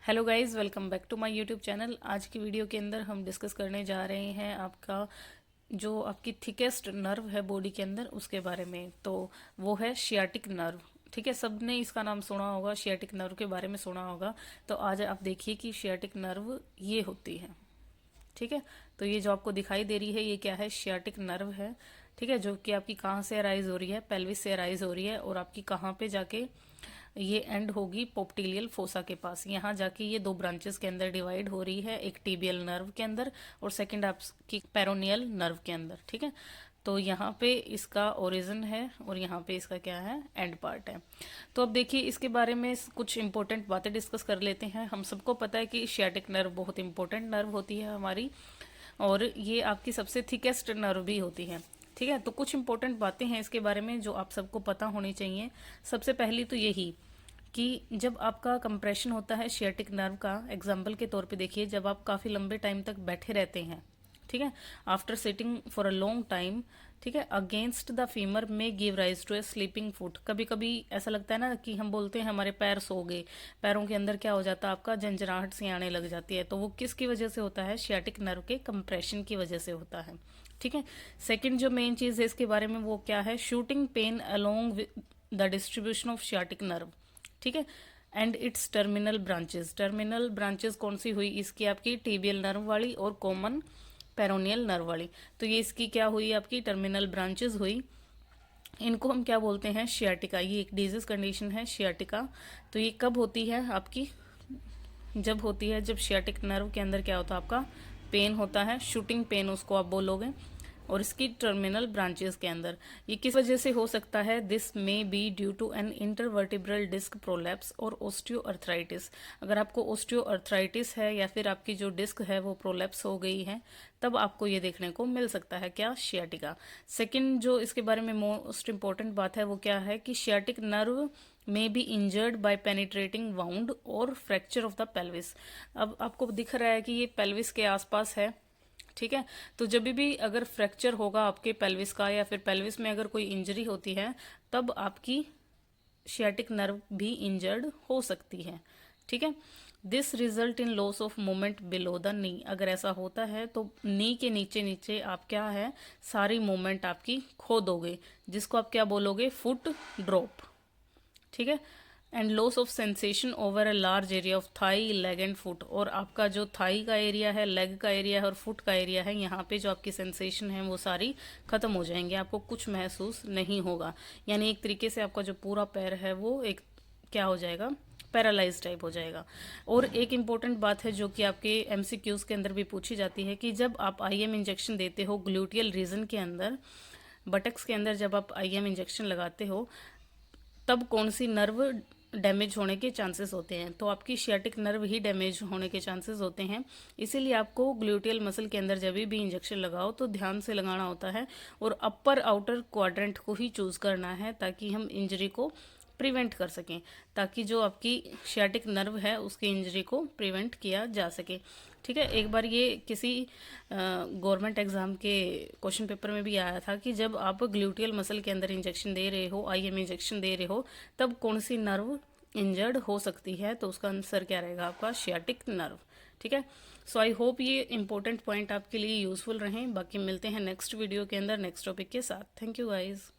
Hello guys, welcome back to my YouTube channel. आज की video के अंदर हम डिस्कस करने जा रहे हैं आपका जो आपकी थिकेस्ट नर्व है बॉडी के अंदर उसके बारे में। तो वो है शियाटिक नर्व। ठीक है, सबने इसका नाम सुना होगा, शियाटिक नर्व के बारे में सुना होगा। तो आज आप देखिए कि शियाटिक नर्व ये होती है। ठीक है, तो ये जो आपको दिखाई दे रही है ये क्या है? शियाटिक नर्व है। ठीक है, जो कि आपकी कहाँ से अराइज हो रही है? पेल्विस से अराइज हो रही है और आपकी कहाँ पे जाके ये एंड होगी? पोप्टिलियल फोसा के पास। यहाँ जाके ये दो ब्रांचेस के अंदर डिवाइड हो रही है, एक टीबियल नर्व के अंदर और सेकंड आपकी पेरोनियल नर्व के अंदर। ठीक है, तो यहाँ पे इसका ओरिजिन है और यहाँ पे इसका क्या है? एंड पार्ट है। तो अब देखिए इसके बारे में कुछ इंपॉर्टेंट बातें डिस्कस कर लेते हैं। हम सबको पता है कि शियाटिक नर्व बहुत इंपॉर्टेंट नर्व होती है हमारी, और ये आपकी सबसे थिकेस्ट नर्व भी होती है। ठीक है, तो कुछ इंपॉर्टेंट बातें हैं इसके बारे में जो आप सबको पता होनी चाहिए। सबसे पहली तो यही कि जब आपका कंप्रेशन होता है शियाटिक नर्व का, एग्जाम्पल के तौर पे देखिए, जब आप काफ़ी लंबे टाइम तक बैठे रहते हैं, ठीक है, after sitting for a long time, ठीक है, अगेंस्ट द फीमर में give rise to a sleeping foot. कभी कभी ऐसा लगता है ना कि हम बोलते हैं हमारे पैर सो गए, पैरों के अंदर क्या हो जाता है? आपका झंझनाहट सी आने लग जाती है। तो वो किसकी वजह से होता है? शियाटिक नर्व के कंप्रेशन की वजह से होता है। ठीक है, सेकंड जो मेन चीज़ है इसके बारे में वो क्या है? Shooting pain along with the distribution of sciatic nerve. ठीक है, and it's terminal branches. Terminal branches कौन सी हुई? इसकी आपकी टीबियल नर्व वाली और कॉमन पेरोनियल नर्व वाली। तो ये इसकी क्या हुई? आपकी टर्मिनल ब्रांचेस हुई। इनको हम क्या बोलते हैं? शियाटिका। ये एक डिजीज कंडीशन है शियाटिका। तो ये कब होती है आपकी? जब होती है जब शियाटिक नर्व के अंदर क्या होता है? आपका पेन होता है, शूटिंग पेन उसको आप बोलोगे, और इसकी टर्मिनल ब्रांचेस के अंदर। ये किस वजह से हो सकता है? This may be due to an intervertebral disc prolapse और ओस्टियोआर्थराइटिस। अगर आपको ओस्टियोआर्थराइटिस है या फिर आपकी जो डिस्क है वो प्रोलैप्स हो गई है, तब आपको ये देखने को मिल सकता है। क्या? शियाटिका। सेकंड जो इसके बारे में मोस्ट इंपॉर्टेंट बात है वो क्या है? कि sciatic nerve may be injured by penetrating wound और फ्रैक्चर ऑफ द पेल्विस। अब आपको दिख रहा है कि ये पेल्विस के आसपास है। ठीक है, तो जब भी अगर फ्रैक्चर होगा आपके पेल्विस का या फिर पेल्विस में अगर कोई इंजरी होती है, तब आपकी शियाटिक नर्व भी इंजर्ड हो सकती है। ठीक है, this result in loss of movement below the knee. अगर ऐसा होता है तो नी के नीचे नीचे आप क्या है? सारी मूवमेंट आपकी खो दोगे, जिसको आप क्या बोलोगे? Foot drop. ठीक है, and loss of sensation over a large area of thigh, leg and foot. और आपका जो थाई का एरिया है, लेग का एरिया है और फुट का एरिया है, यहाँ पे जो आपकी सेंसेशन है वो सारी खत्म हो जाएंगे, आपको कुछ महसूस नहीं होगा। यानी एक तरीके से आपका जो पूरा पैर है वो एक क्या हो जाएगा? पैरालाइज टाइप हो जाएगा। और एक इम्पॉर्टेंट बात है जो कि आपके एमसीक्यूज के अंदर भी पूछी जाती है कि जब आप आईएम इंजेक्शन देते हो ग्लूटियल रीजन के अंदर, बटक्स के अंदर, जब आप आईएम इंजेक्शन लगाते हो तब कौन सी नर्व डैमेज होने के चांसेस होते हैं? तो आपकी शियाटिक नर्व ही डैमेज होने के चांसेस होते हैं। इसीलिए आपको ग्लूटियल मसल के अंदर जब भी इंजेक्शन लगाओ तो ध्यान से लगाना होता है और अपर आउटर क्वाड्रेंट को ही चूज करना है, ताकि हम इंजरी को प्रिवेंट कर सकें, ताकि जो आपकी शियाटिक नर्व है उसकी इंजरी को प्रिवेंट किया जा सके। ठीक है, एक बार ये किसी गवर्नमेंट एग्जाम के क्वेश्चन पेपर में भी आया था कि जब आप ग्लूटियल मसल के अंदर इंजेक्शन दे रहे हो, आईएम इंजेक्शन दे रहे हो, तब कौन सी नर्व इंजर्ड हो सकती है? तो उसका आंसर क्या रहेगा? आपका शियाटिक नर्व। ठीक है, सो आई होप ये इंपॉर्टेंट पॉइंट आपके लिए यूजफुल रहें। बाकी मिलते हैं नेक्स्ट वीडियो के अंदर नेक्स्ट टॉपिक के साथ। Thank you guys.